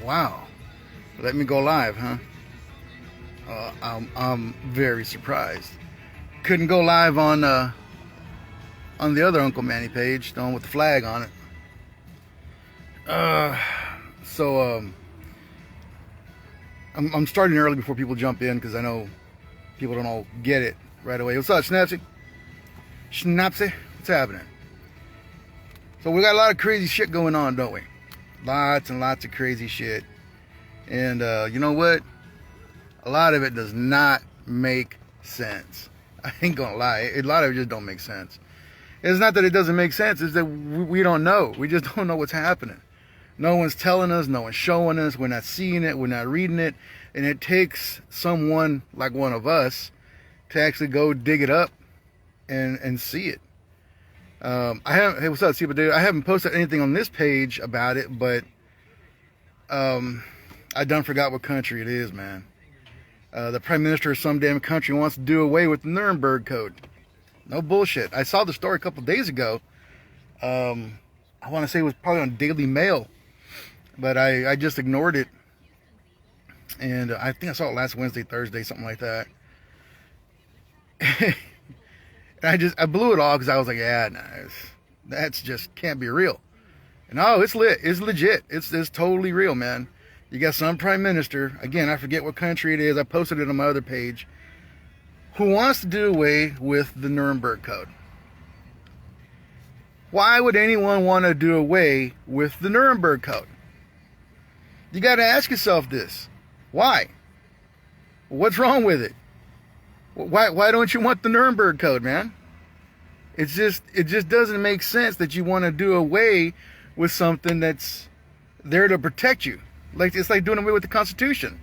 Wow. Let me go live, huh? I'm very surprised. Couldn't go live on the other Uncle Manny page, the one with the flag on it. So I'm starting early before people jump in because I know people don't all get it right away. What's up, Snapsy? Snapsy, what's happening? So we got a lot of crazy shit going on, don't we? Lots and lots of crazy shit. And you know what? A lot of it does not make sense. I ain't gonna lie. A lot of it just don't make sense. It's not that it doesn't make sense. It's that we don't know. We just don't know what's happening. No one's telling us. No one's showing us. We're not seeing it. We're not reading it. And it takes someone like one of us to actually go dig it up and see it. Hey, what's up, Super Dude? I haven't posted anything on this page about it, but I done forgot what country it is, man. The prime minister of some damn country wants to do away with the Nuremberg Code. No bullshit. I saw the story a couple days ago. I want to say it was probably on Daily Mail, but I just ignored it. And I think I saw it last Wednesday, Thursday, something like that. And I blew it off because I was like, yeah, nah, that's just can't be real. And oh, it's lit. It's legit. It's totally real, man. You got some prime minister, again, I forget what country it is. I posted it on my other page, who wants to do away with the Nuremberg Code. Why would anyone want to do away with the Nuremberg Code? You got to ask yourself this. Why? What's wrong with it? Why don't you want the Nuremberg Code, man? It just doesn't make sense that you want to do away with something that's there to protect you. It's like doing away with the Constitution.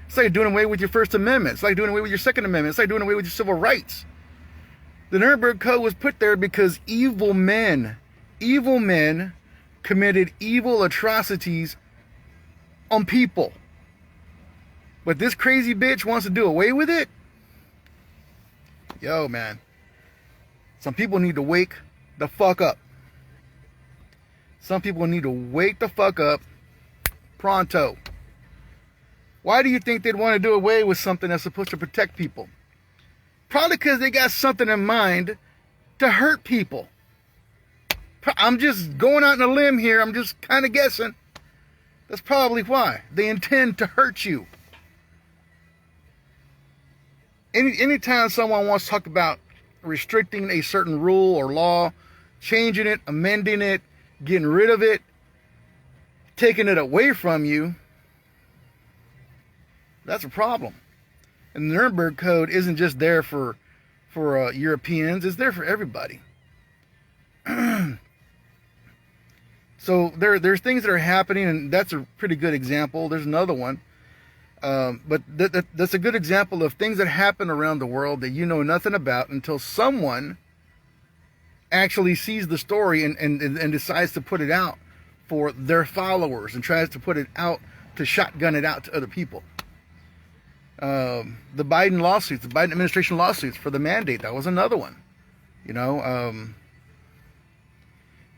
It's like doing away with your First Amendment. It's like doing away with your Second Amendment. It's like doing away with your civil rights. The Nuremberg Code was put there because evil men committed evil atrocities on people. But this crazy bitch wants to do away with it? Yo, man. Some people need to wake the fuck up. Some people need to wake the fuck up pronto. Why do you think they'd want to do away with something that's supposed to protect people? Probably because they got something in mind to hurt people. I'm just going out on a limb here. I'm just kind of guessing. That's probably why. They intend to hurt you. Anytime someone wants to talk about restricting a certain rule or law, changing it, amending it, getting rid of it, taking it away from you, that's a problem. And the Nuremberg Code isn't just there for Europeans, it's there for everybody. So there's things that are happening, and that's a pretty good example. There's another one. But that's a good example of things that happen around the world that you know nothing about until someone actually sees the story and decides to put it out for their followers and tries to put it out to shotgun it out to other people. The Biden lawsuits, the Biden administration lawsuits for the mandate, that was another one. You know,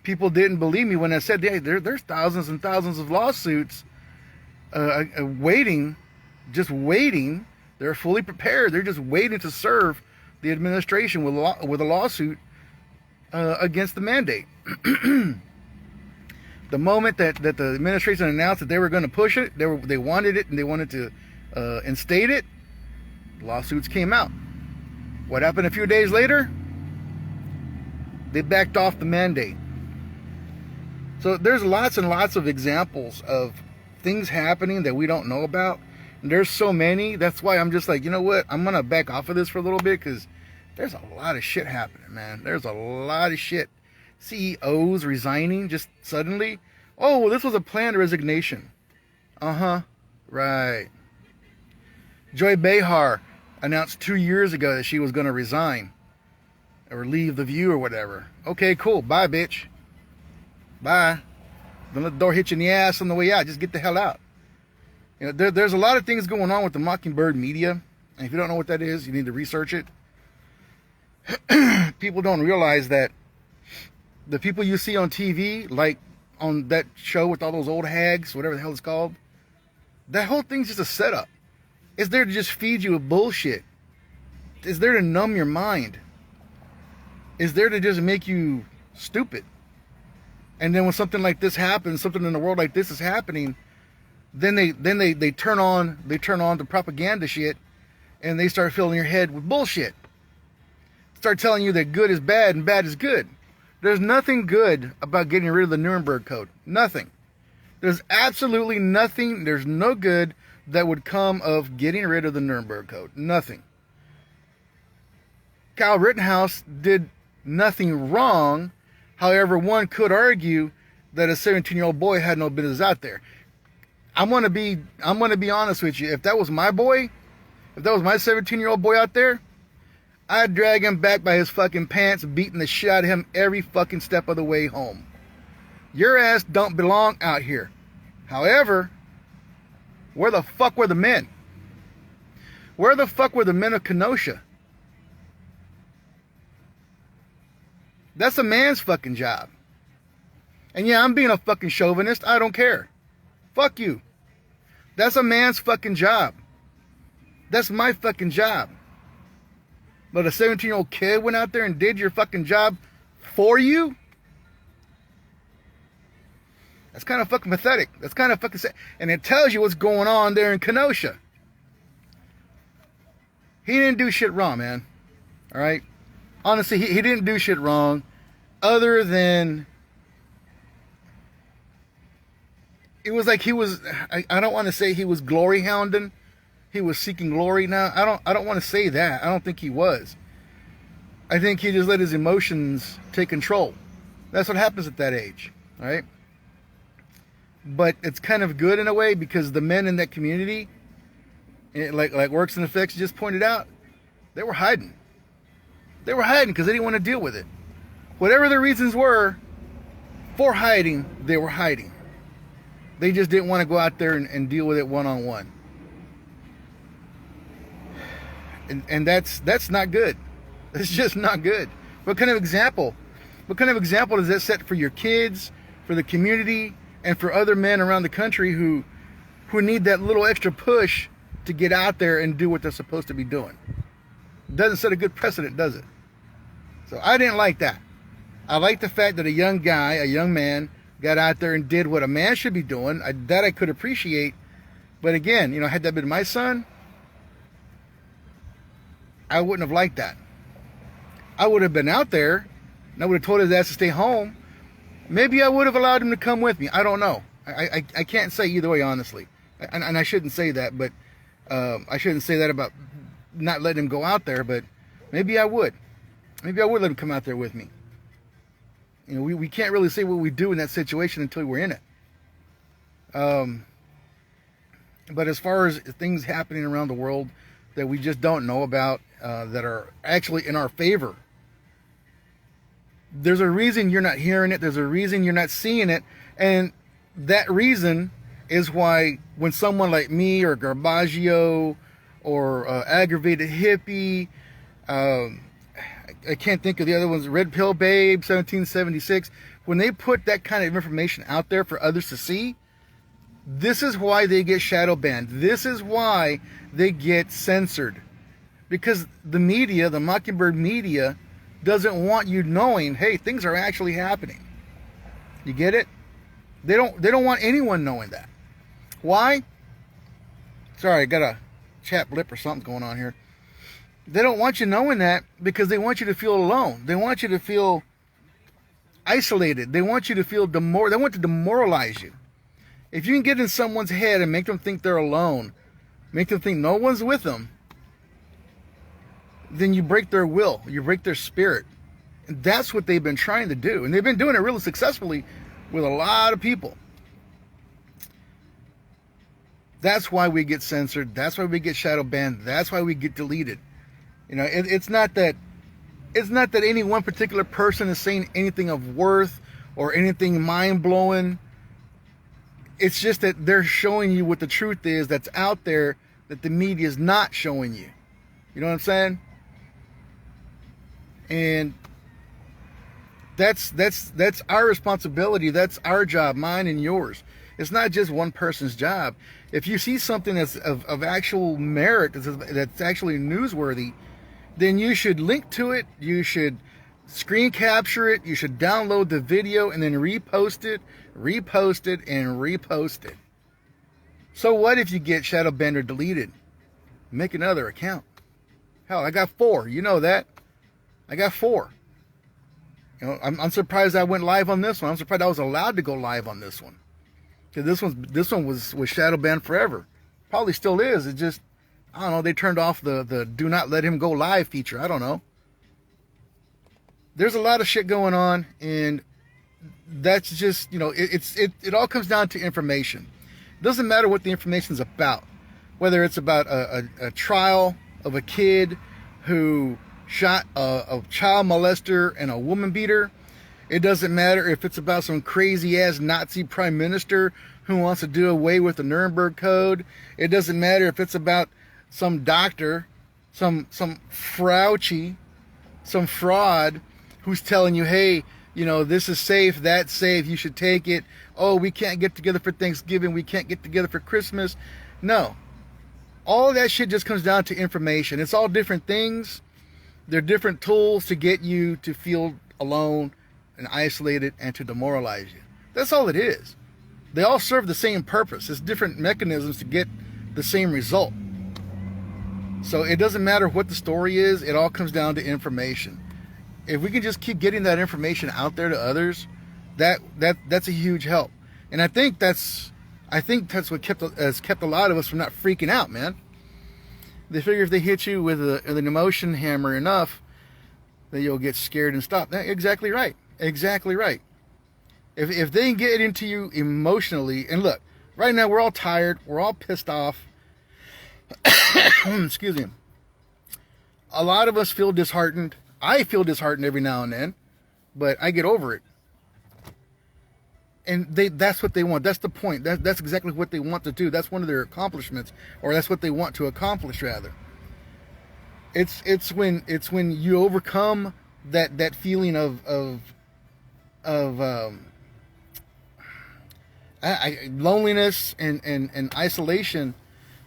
people didn't believe me when I said, hey, there's thousands and thousands of lawsuits waiting. Just waiting. They're fully prepared. They're just waiting to serve the administration with a lawsuit against the mandate. The moment that the administration announced that they were going to push it, they wanted it and they wanted to instate it, lawsuits came out. What happened a few days later? They backed off the mandate. So there's lots and lots of examples of things happening that we don't know about. There's so many. That's why I'm just like, you know what? I'm going to back off of this for a little bit because there's a lot of shit happening, man. There's a lot of shit. CEOs resigning just suddenly. Oh, well, this was a planned resignation. Uh-huh. Right. Joy Behar announced 2 years ago that she was going to resign or leave The View or whatever. Okay, cool. Bye, bitch. Bye. Don't let the door hit you in the ass on the way out. Just get the hell out. You know, there's a lot of things going on with the Mockingbird media. And if you don't know what that is, you need to research it. People don't realize that the people you see on TV, like on that show with all those old hags, whatever the hell it's called. That whole thing's just a setup. It's there to just feed you with bullshit. It's there to numb your mind. It's there to just make you stupid. And then when something like this happens, something in the world like this is happening, then they turn on the propaganda shit, and they start filling your head with bullshit. Start telling you that good is bad and bad is good. There's nothing good about getting rid of the Nuremberg Code. Nothing. There's absolutely nothing. There's no good that would come of getting rid of the Nuremberg Code. Nothing. Kyle Rittenhouse did nothing wrong. However, one could argue that a 17-year-old boy had no business out there. I'm gonna be honest with you. If that was my boy, if that was my 17-year-old boy out there, I'd drag him back by his fucking pants, beating the shit out of him every fucking step of the way home. Your ass don't belong out here. However, where the fuck were the men? Where the fuck were the men of Kenosha? That's a man's fucking job. And yeah, I'm being a fucking chauvinist. I don't care. Fuck you. That's a man's fucking job. That's my fucking job. But a 17-year-old kid went out there and did your fucking job for you? That's kind of fucking pathetic. That's kind of fucking sad. And it tells you what's going on there in Kenosha. He didn't do shit wrong, man. All right? Honestly, he didn't do shit wrong other than it was like he was, I don't want to say he was glory hounding. He was seeking glory. Now, I don't want to say that. I don't think he was. I think he just let his emotions take control. That's what happens at that age, all right? But it's kind of good in a way because the men in that community, like Works and Effects just pointed out, they were hiding. They were hiding because they didn't want to deal with it. Whatever the reasons were for hiding, they were hiding. They just didn't want to go out there and deal with it one-on-one. And that's not good. It's just not good. What kind of example does that set for your kids, for the community, and for other men around the country who need that little extra push to get out there and do what they're supposed to be doing? It doesn't set a good precedent, does it? So I didn't like that. I like the fact that a young guy, a young man, got out there and did what a man should be doing. That I could appreciate. But again, had that been my son, I wouldn't have liked that. I would have been out there, and I would have told his ass to stay home. Maybe I would have allowed him to come with me. I don't know. I can't say either way, honestly. And I shouldn't say that, but I shouldn't say that about not letting him go out there, but maybe I would. Maybe I would let him come out there with me. We can't really say what we do in that situation until we're in it. But as far as things happening around the world that we just don't know about, that are actually in our favor, there's a reason you're not hearing it. There's a reason you're not seeing it. And that reason is why when someone like me or Garbaggio or Aggravated Hippie, I can't think of the other ones, Red Pill Babe, 1776, when they put that kind of information out there for others to see, this is why they get shadow banned. This is why they get censored. Because the media, the Mockingbird media, doesn't want you knowing, hey, things are actually happening. You get it? They don't want anyone knowing that. Why? Sorry, I got a chapped lip or something going on here. They don't want you knowing that because they want you to feel alone. They want you to feel isolated. They want you to feel they want to demoralize you. If you can get in someone's head and make them think they're alone, make them think no one's with them, then you break their will, you break their spirit. And that's what they've been trying to do. And they've been doing it really successfully with a lot of people. That's why we get censored. That's why we get shadow banned. That's why we get deleted. It's not that any one particular person is saying anything of worth or anything mind-blowing. It's just that they're showing you what the truth is that's out there that the media is not showing you. You know what I'm saying? And That's our responsibility. That's our job, mine and yours. It's not just one person's job. If you see something that's of actual merit, that's actually newsworthy, then you should link to it. You should screen capture it. You should download the video and then repost it, and repost it. So what if you get shadow banned or deleted? Make another account. Hell, I got 4. You know that. I got 4. You know, I'm surprised I went live on this one. I'm surprised I was allowed to go live on this one. Because this one was shadow banned forever. Probably still is. It just, I don't know, they turned off the do not let him go live feature. I don't know. There's a lot of shit going on, and that's just, you know, it all comes down to information. It doesn't matter what the information is about. Whether it's about a trial of a kid who shot a child molester and a woman beater. It doesn't matter if it's about some crazy ass Nazi prime minister who wants to do away with the Nuremberg Code. It doesn't matter if it's about some doctor, some Fauci, some fraud who's telling you, hey, you know, this is safe, that's safe, you should take it. Oh, we can't get together for Thanksgiving, we can't get together for Christmas. No. All of that shit just comes down to information. It's all different things. They're different tools to get you to feel alone and isolated and to demoralize you. That's all it is. They all serve the same purpose. It's different mechanisms to get the same result. So it doesn't matter what the story is. It all comes down to information. If we can just keep getting that information out there to others, that's a huge help. And I think that's what has kept a lot of us from not freaking out, man. They figure if they hit you with an emotion hammer enough, that you'll get scared and stop. Exactly right. Exactly right. If they can get into you emotionally, and look, right now we're all tired, we're all pissed off. Excuse me. A lot of us feel disheartened. I feel disheartened every now and then, but I get over it. And that's what they want. That's the point. That's exactly what they want to do. That's one of their accomplishments, or that's what they want to accomplish, rather. It's when you overcome that feeling of loneliness and isolation.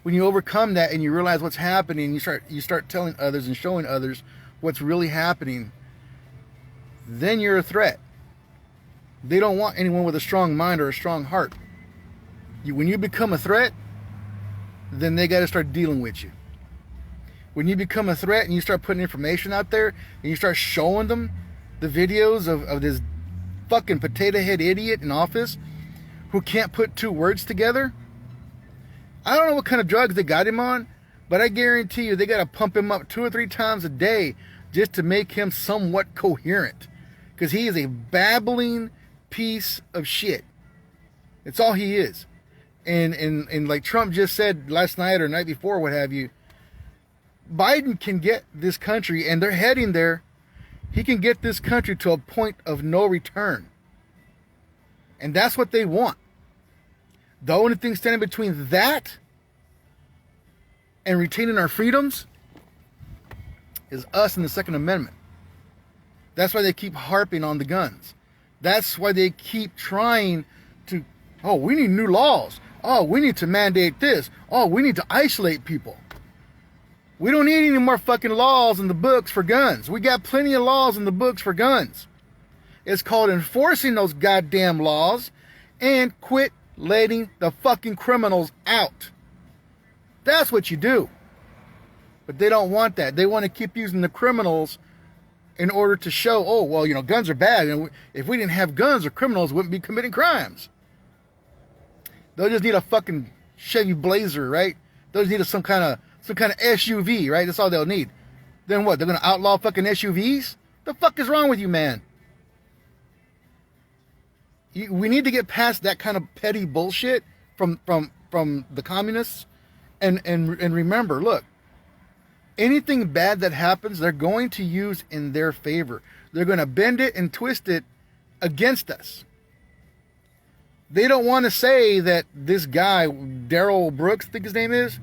When you overcome that and you realize what's happening, you start telling others and showing others what's really happening. Then you're a threat. They don't want anyone with a strong mind or a strong heart. When you become a threat, then they got to start dealing with you. When you become a threat and you start putting information out there and you start showing them the videos of this fucking potato head idiot in office who can't put 2 words together. I don't know what kind of drugs they got him on, but I guarantee you they got to pump him up 2 or 3 times a day just to make him somewhat coherent. Because he is a babbling piece of shit. It's all he is. And like Trump just said last night or night before, what have you, Biden can get this country, and they're heading there, he can get this country to a point of no return. And that's what they want. The only thing standing between that and retaining our freedoms is us and the Second Amendment. That's why they keep harping on the guns. That's why they keep trying to, oh, we need new laws. Oh, we need to mandate this. Oh, we need to isolate people. We don't need any more fucking laws in the books for guns. We got plenty of laws in the books for guns. It's called enforcing those goddamn laws and quit letting the fucking criminals out. That's what you do. But they don't want that. They want to keep using the criminals in order to show, oh, well, you know, guns are bad. And if we didn't have guns, the criminals wouldn't be committing crimes. They'll just need a fucking Chevy Blazer, right? They'll just need some kind of SUV, right? That's all they'll need. Then what? They're going to outlaw fucking SUVs? The fuck is wrong with you, man? We need to get past that kind of petty bullshit from the communists. And remember, look, anything bad that happens, they're going to use in their favor. They're going to bend it and twist it against us. They don't want to say that this guy, Darrell Brooks, I think his name is,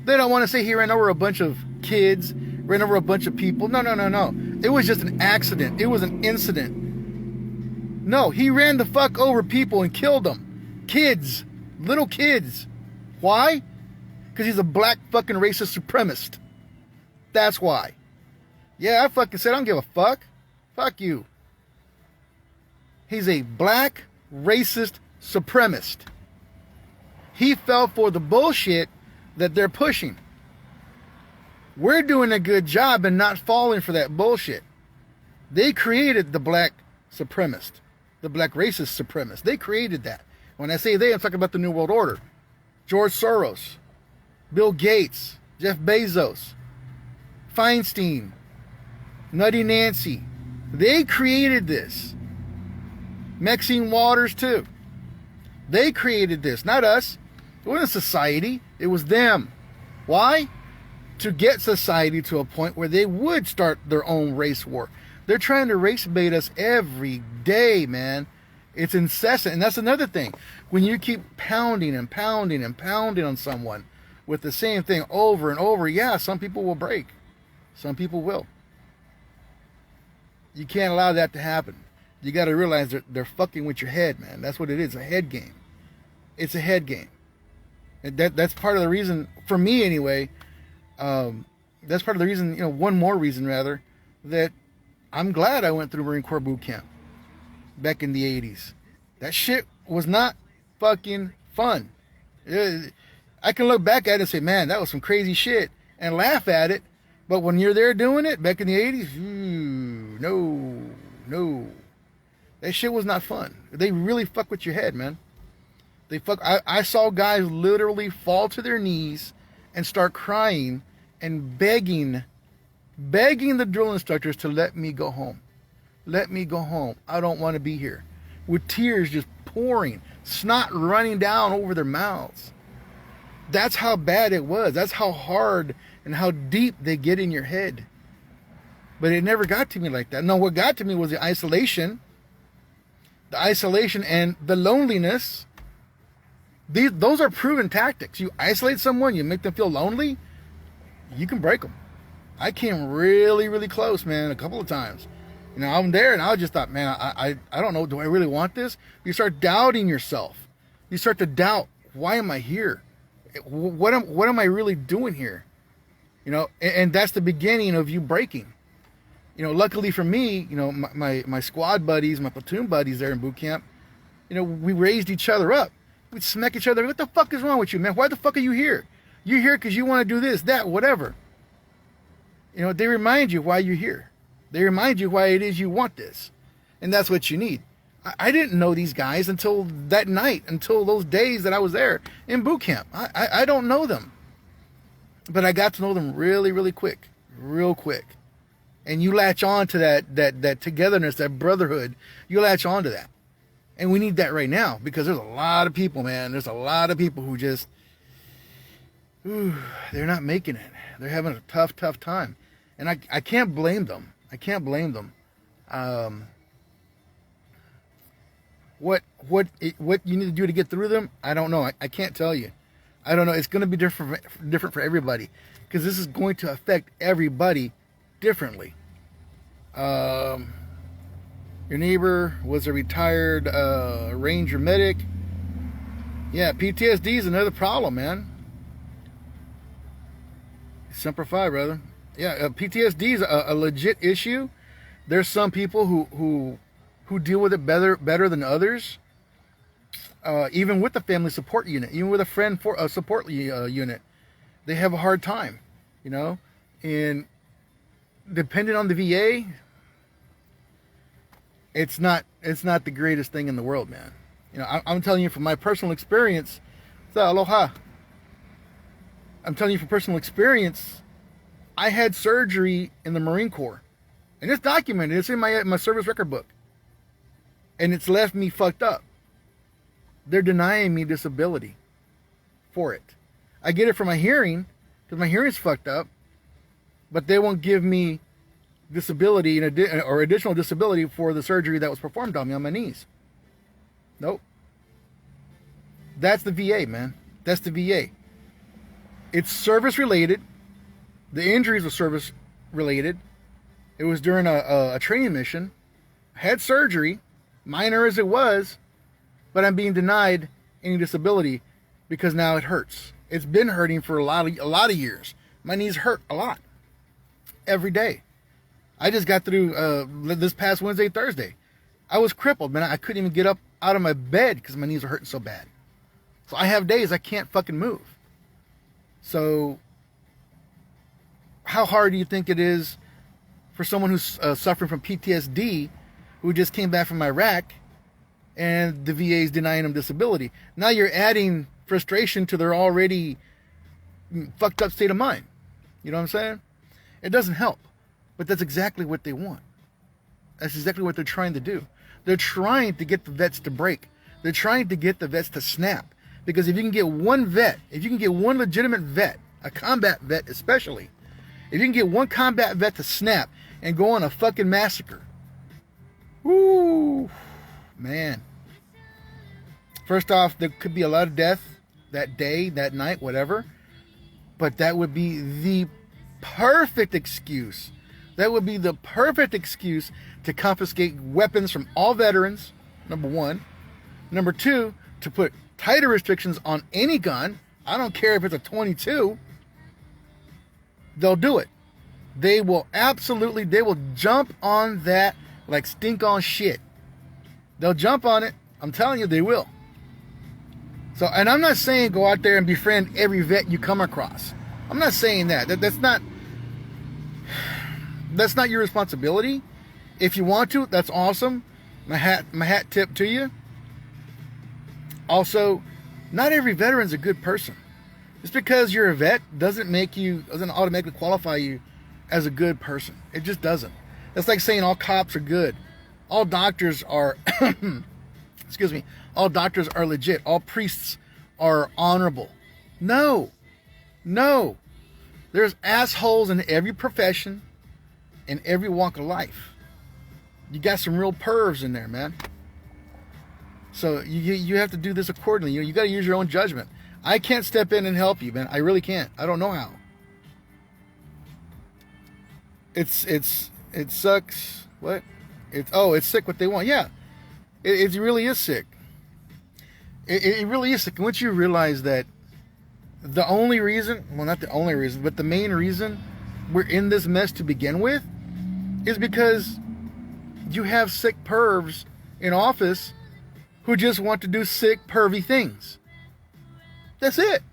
they don't want to say he ran over a bunch of kids, ran over a bunch of people. No. It was just an accident. It was an incident. No, he ran the fuck over people and killed them. Kids. Little kids. Why? Because he's a black fucking racist supremacist. That's why. Yeah, I fucking said I don't give a fuck. Fuck you. He's a black racist supremacist. He fell for the bullshit that they're pushing. We're doing a good job in not falling for that bullshit. They created the black supremacist, the black racist supremacist. They created that. When I say they, I'm talking about the New World Order. George Soros, Bill Gates, Jeff Bezos, Feinstein, Nutty Nancy. They created this. Maxine Waters too. They created this, not us. It wasn't society. It was them. Why? To get society to a point where they would start their own race war. They're trying to race bait us every day, man. It's incessant. And that's another thing. When you keep pounding and pounding and pounding on someone with the same thing over and over, yeah, some people will break. Some people will. You can't allow that to happen. You got to realize they're fucking with your head, man. That's what it is, a head game. It's a head game. And that's part of the reason, for me anyway, that's part of the reason, one more reason rather, that I'm glad I went through Marine Corps boot camp back in the 80s. That shit was not fucking fun. I can look back at it and say, man, that was some crazy shit, and laugh at it. But when you're there doing it back in the 80s, no. That shit was not fun. They really fuck with your head, man. I saw guys literally fall to their knees and start crying and begging the drill instructors to let me go home. Let me go home. I don't want to be here. With tears just pouring, snot running down over their mouths. That's how bad it was. That's how hard and how deep they get in your head. But it never got to me like that. No, what got to me was the isolation. The isolation and the loneliness. Those are proven tactics. You isolate someone, you make them feel lonely, you can break them. I came really, really close, man, a couple of times. I'm there and I just thought, man, I don't know, do I really want this? You start doubting yourself. You start to doubt, why am I here? What am I really doing here? And that's the beginning of you breaking. Luckily for me, my squad buddies, my platoon buddies there in boot camp, we raised each other up. We'd smack each other. What the fuck is wrong with you, man? Why the fuck are you here? You're here because you want to do this, that, whatever. They remind you why you're here. They remind you why it is you want this. And that's what you need. I didn't know these guys until that night, until those days that I was there in boot camp. I don't know them. But I got to know them really, really quick. Real quick. And you latch on to that togetherness, that brotherhood. You latch on to that. And we need that right now because there's a lot of people, man. There's a lot of people who just, they're not making it. They're having a tough, tough time. And I can't blame them. I can't blame them. What you need to do to get through them, I don't know. I can't tell you. I don't know. It's going to be different for everybody because this is going to affect everybody differently. Your neighbor was a retired Ranger medic. Yeah, PTSD is another problem, man. Semper Fi, brother. Yeah, PTSD is a legit issue. There's some people who deal with it better than others. Even with the family support unit, even with a friend support unit, they have a hard time, and depending on the VA, it's not the greatest thing in the world, man. I'm telling you from my personal experience. Aloha. I'm telling you from personal experience. I had surgery in the Marine Corps, and it's documented. It's in my service record book, and it's left me fucked up. They're denying me disability for it. I get it for my hearing because my hearing's fucked up, but they won't give me disability or additional disability for the surgery that was performed on me on my knees. Nope. That's the VA, man. That's the VA. It's service related. The injuries were service related. It was during a training mission. I had surgery. minor as it was, but I'm being denied any disability because now it hurts. It's been hurting for a lot of years. My knees hurt a lot every day. I just got through this past Wednesday, Thursday. I was crippled, man. I couldn't even get up out of my bed because my knees were hurting so bad. So I have days I can't fucking move. So how hard do you think it is for someone who's suffering from PTSD, who just came back from Iraq, and the VA is denying them disability? Now you're adding frustration to their already fucked up state of mind. You know what I'm saying? It doesn't help. But that's exactly what they want. That's exactly what they're trying to do. They're trying to get the vets to break. They're trying to get the vets to snap. Because if you can get one vet, if you can get one legitimate vet, a combat vet especially, if you can get one combat vet to snap and go on a fucking massacre, woo, man. First off, there could be a lot of death that day, that night, whatever. But that would be the perfect excuse. That would be the perfect excuse to confiscate weapons from all veterans, number one. Number two, to put tighter restrictions on any gun. I don't care if it's a 22. They'll do it. They will jump on that like stink on shit. They'll jump on it. I'm telling you, they will. So, and I'm not saying go out there and befriend every vet you come across. I'm not saying that. That's not your responsibility. If you want to, that's awesome. My hat tip to you. Also, not every veteran's a good person. Just because you're a vet doesn't automatically qualify you as a good person. It just doesn't. That's like saying all cops are good. All doctors are excuse me. All doctors are legit. All priests are honorable. No. There's assholes in every profession, in every walk of life. You got some real pervs in there, man. So you have to do this accordingly. You got to use your own judgment. I can't step in and help you, man. I really can't. I don't know how. It sucks. What? It's sick what they want. Yeah. It really is sick. It really is sick. And once you realize that the only reason, well, not the only reason, but the main reason we're in this mess to begin with is because you have sick pervs in office who just want to do sick, pervy things. That's it.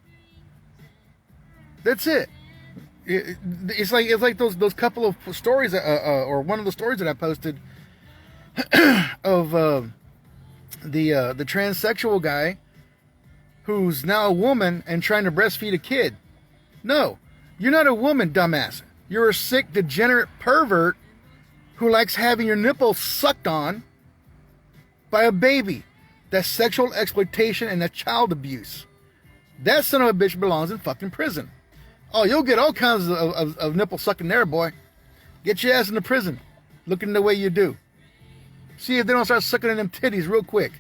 It's like those couple of stories, or one of the stories that I posted of the transsexual guy who's now a woman and trying to breastfeed a kid. No, you're not a woman, dumbass. You're a sick, degenerate pervert who likes having your nipples sucked on by a baby. That's sexual exploitation and that's child abuse. That son of a bitch belongs in fucking prison. Oh, you'll get all kinds of nipple sucking there, boy. Get your ass in the prison looking the way you do. See if they don't start sucking in them titties real quick.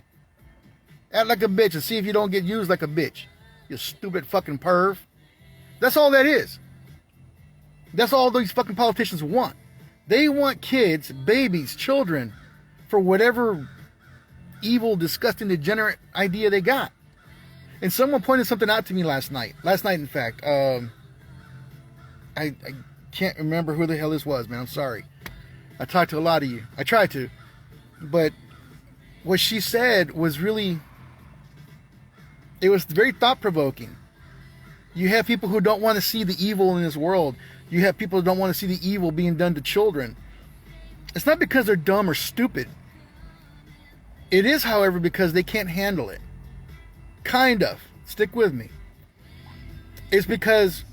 Act like a bitch and see if you don't get used like a bitch. You stupid fucking perv. That's all that is. That's all these fucking politicians want. They want kids, babies, children, for whatever evil, disgusting, degenerate idea they got. And someone pointed something out to me last night. Last night, in fact. I can't remember who the hell this was, man. I'm sorry. I talked to a lot of you. I tried to. But what she said was really... It was very thought-provoking. You have people who don't want to see the evil in this world. You have people who don't want to see the evil being done to children. It's not because they're dumb or stupid. It is, however, because they can't handle it. Kind of. Stick with me. It's because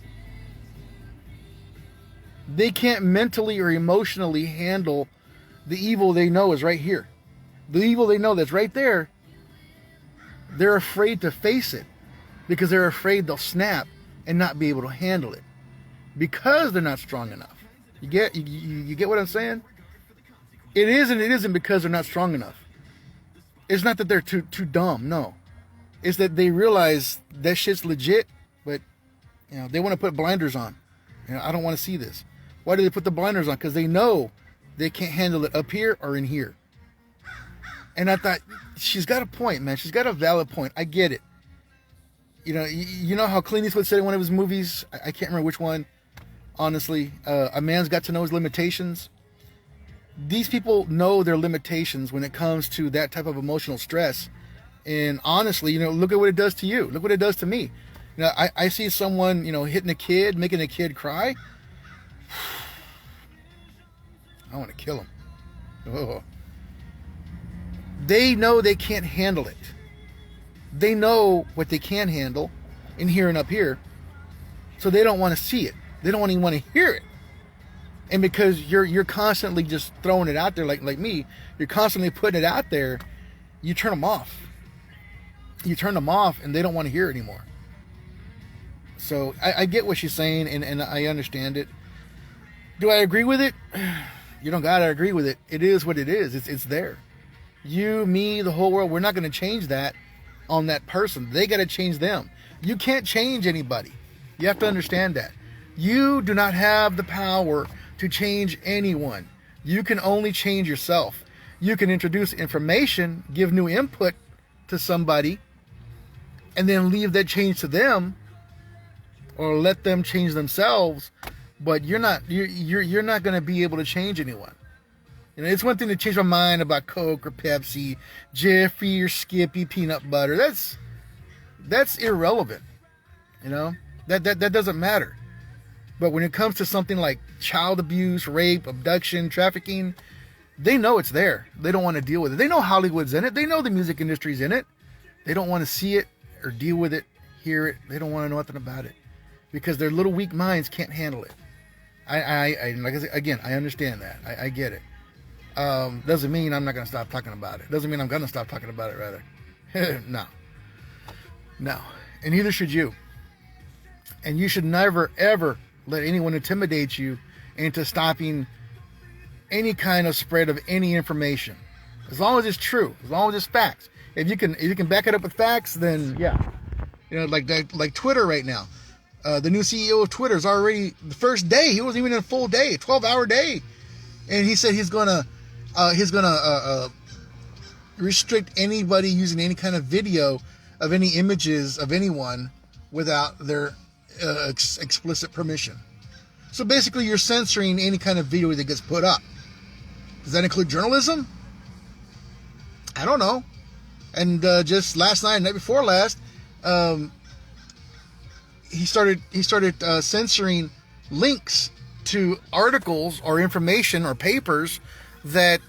they can't mentally or emotionally handle the evil they know is right here. The evil they know that's right there. They're afraid to face it because they're afraid they'll snap and not be able to handle it because they're not strong enough. You get what I'm saying? It isn't because they're not strong enough. It's not that they're too dumb. No, it's that they realize that shit's legit, but they want to put blinders on. I don't want to see this. Why do they put the blinders on? Because they know they can't handle it up here or in here. And I thought, she's got a point, man. She's got a valid point. I get it. You know how Clint Eastwood said in one of his movies, I can't remember which one, honestly, a man's got to know his limitations. These people know their limitations when it comes to that type of emotional stress. And honestly, look at what it does to you. Look what it does to me. I see someone, hitting a kid, making a kid cry. I want to kill him. Oh. They know they can't handle it. They know what they can handle in here and up here. So they don't want to see it. They don't even want to hear it. And because you're constantly just throwing it out there like me, you're constantly putting it out there, you turn them off. You turn them off and they don't want to hear it anymore. So I get what she's saying and I understand it. Do I agree with it? You don't gotta agree with it. It is what it is. It's there. You, me, the whole world, we're not going to change that on that person. They got to change them. You can't change anybody. You have to understand that. You do not have the power to change anyone. You can only change yourself. You can introduce information, give new input to somebody, and then leave that change to them or let them change themselves. But you're not going to be able to change anyone. It's one thing to change my mind about Coke or Pepsi, Jiffy or Skippy peanut butter. That's irrelevant. That doesn't matter. But when it comes to something like child abuse, rape, abduction, trafficking, they know it's there. They don't want to deal with it. They know Hollywood's in it. They know the music industry's in it. They don't want to see it or deal with it, hear it. They don't want to know nothing about it because their little weak minds can't handle it. I like I said, again, I understand that. I get it. Doesn't mean I'm not going to stop talking about it. Doesn't mean I'm going to stop talking about it, rather. No. And neither should you. And you should never, ever let anyone intimidate you into stopping any kind of spread of any information. As long as it's true, as long as it's facts. If you can back it up with facts, then yeah. Like Twitter right now. The new CEO of Twitter is already, the first day, he wasn't even in a full day, a 12-hour day. And he said he's gonna restrict anybody using any kind of video of any images of anyone without their explicit permission. So basically, you're censoring any kind of video that gets put up. Does that include journalism? I don't know. And just last night, night before last, he started censoring links to articles or information or papers that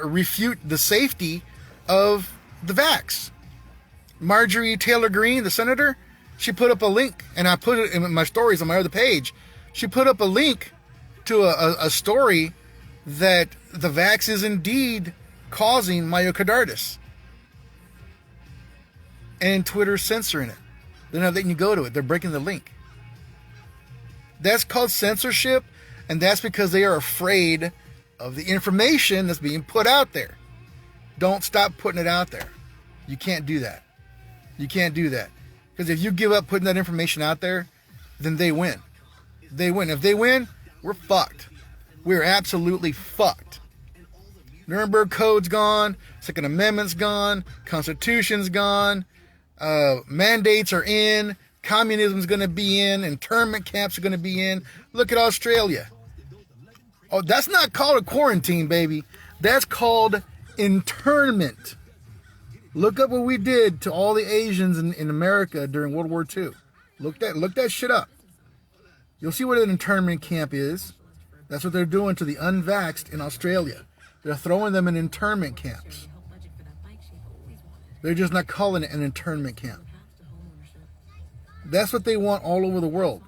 refute the safety of the vax. Marjorie Taylor Greene, the senator, she put up a link, and I put it in my stories on my other page. She put up a link to a story that the vax is indeed causing myocarditis. And Twitter's censoring it. They're not letting you go to it. They're breaking the link. That's called censorship, and that's because they are afraid of the information that's being put out there. Don't stop putting it out there. You can't do that. You can't do that. Because if you give up putting that information out there, then they win. They win. If they win, we're fucked. We're absolutely fucked. Nuremberg Code's gone. Second Amendment's gone. Constitution's gone. Mandates are in. Communism's going to be in. Internment camps are going to be in. Look at Australia. Oh, that's not called a quarantine, baby. That's called internment. Look up what we did to all the Asians in America during World War II. Look that shit up. You'll see what an internment camp is. That's what they're doing to the unvaxxed in Australia. They're throwing them in internment camps. They're just not calling it an internment camp. That's what they want all over the world.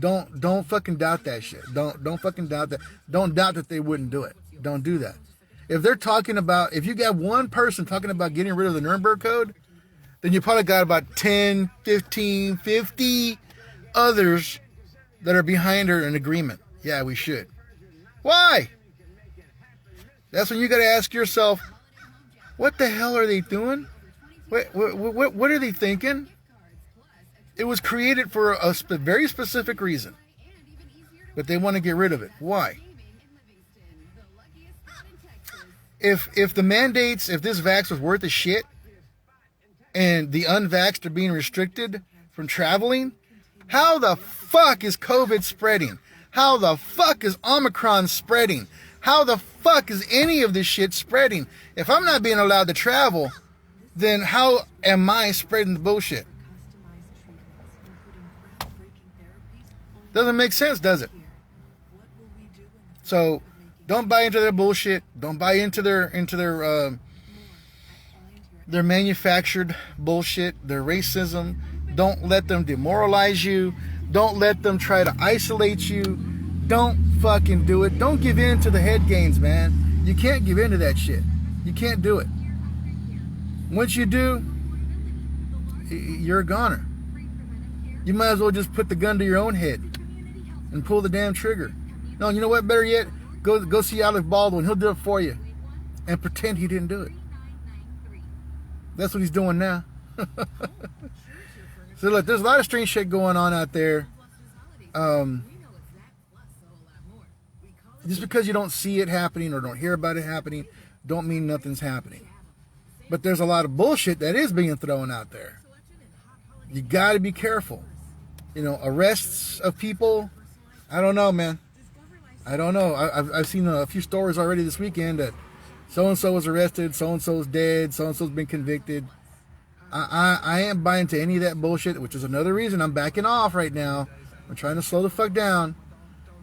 Don't fucking doubt that shit. Don't fucking doubt that. Don't doubt that they wouldn't do it. Don't do that. If you got one person talking about getting rid of the Nuremberg Code, then you probably got about 10, 15, 50 others that are behind her in agreement. Yeah, we should. Why? That's when you got to ask yourself, what the hell are they doing? What are they thinking? It was created for a very specific reason, but they want to get rid of it. Why? if the mandates, if this vax was worth a shit, and the unvaxxed are being restricted from traveling, how the fuck is COVID spreading? How the fuck is Omicron spreading? How the fuck is any of this shit spreading? If I'm not being allowed to travel, then how am I spreading the bullshit? Doesn't make sense, does it? So don't buy into their bullshit. Don't buy into their manufactured bullshit, their racism. Don't let them demoralize you. Don't let them try to isolate you. Don't fucking do it. Don't give in to the head games, man. You can't give in to that shit. You can't do it. Once you do, you're a goner. You might as well just put the gun to your own head and pull the damn trigger. No, you know what? Better yet, go see Alec Baldwin. He'll do it for you, and pretend he didn't do it. That's what he's doing now. So look, there's a lot of strange shit going on out there. Just because you don't see it happening or don't hear about it happening, don't mean nothing's happening. But there's a lot of bullshit that is being thrown out there. You got to be careful. You know, arrests of people. I don't know, man. I don't know. I've seen a few stories already this weekend that so-and-so was arrested, so-and-so's dead, so-and-so's been convicted. I ain't buying into any of that bullshit, which is another reason I'm backing off right now. I'm trying to slow the fuck down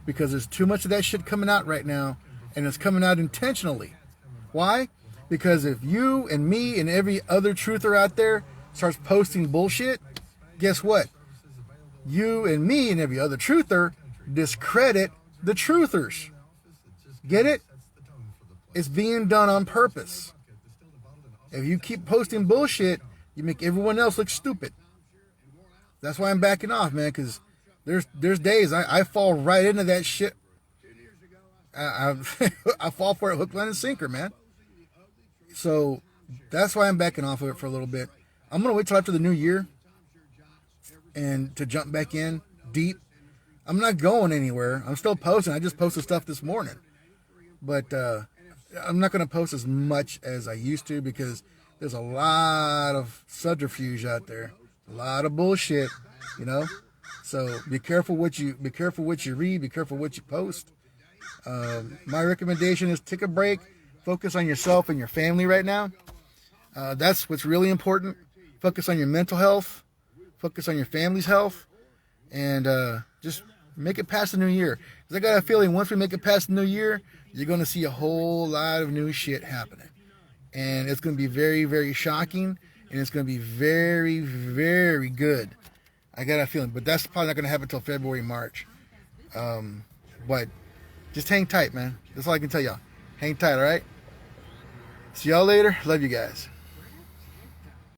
because there's too much of that shit coming out right now, and it's coming out intentionally. Why? Because if you and me and every other truther out there starts posting bullshit, guess what? You and me and every other truther discredit the truthers. Get it? It's being done on purpose. If you keep posting bullshit, you make everyone else look stupid. That's why I'm backing off, man, because there's days I fall right into that shit. I fall for it hook, line, and sinker, man. So that's why I'm backing off of it for a little bit. I'm going to wait till after the new year and to jump back in deep. I'm not going anywhere. I'm still posting. I just posted stuff this morning. But I'm not going to post as much as I used to because there's a lot of subterfuge out there. A lot of bullshit, you know? So be careful what you read, be careful what you post. My recommendation is take a break, focus on yourself and your family right now. That's what's really important. Focus on your mental health, focus on your family's health, and just make it past the new year. Because I got a feeling once we make it past the new year, you're going to see a whole lot of new shit happening. And it's going to be very, very shocking, and it's going to be very, very good. I got a feeling, but that's probably not going to happen until February, March. But just hang tight, man. That's all I can tell y'all. Hang tight, all right? See y'all later. Love you guys.